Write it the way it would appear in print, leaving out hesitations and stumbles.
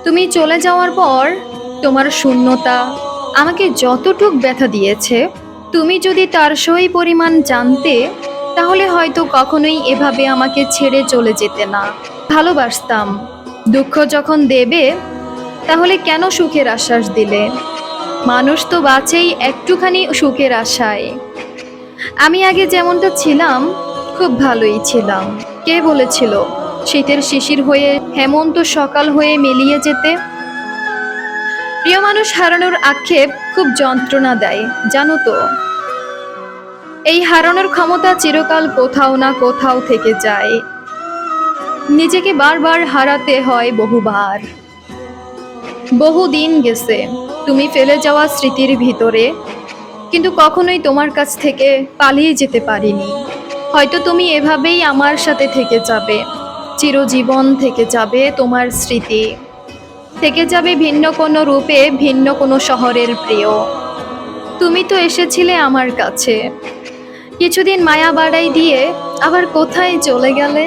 তুমি চলে যাওয়ার পর তোমার শূন্যতা আমাকে যতটুক ব্যথা দিয়েছে, তুমি যদি তার সই পরিমাণ জানতে, তাহলে হয়তো কখনোই এভাবে আমাকে ছেড়ে চলে যেতে না। ভালোবাসতাম। দুঃখ যখন দেবে, তাহলে কেন সুখের আশ্বাস দিলে? মানুষ তো বাঁচেই একটুখানি সুখের আশায়। আমি আগে যেমনটা ছিলাম, খুব ভালোই ছিলাম। কে বলেছিল শীতের শিশির হয়ে হেমন্ত সকাল হয়ে মিলিয়ে যেতে? প্রিয় মানুষ হারানোর আক্ষেপ খুব যন্ত্রণা দেয়, জানো তো। এই হারানোর ক্ষমতা চিরকাল কোথাও না কোথাও থেকে যায়। নিজেকে বারবার হারাতে হয় বহুবার। বহুদিন গেছে তুমি ফেলে যাওয়া স্মৃতির ভিতরে, কিন্তু কখনোই তোমার কাছ থেকে পালিয়ে যেতে পারিনি। হয়তো তুমি এভাবেই আমার সাথে থেকে যাবে, চিরজীবন থেকে যাবে তোমার স্মৃতি, থেকে যাবে ভিন্ন কোনো রূপে, ভিন্ন কোনো শহরের প্রিয়। তুমি তো এসেছিলে আমার কাছে, কিছুদিন মায়া বাড়াই দিয়ে আবার কোথায় চলে গেলে?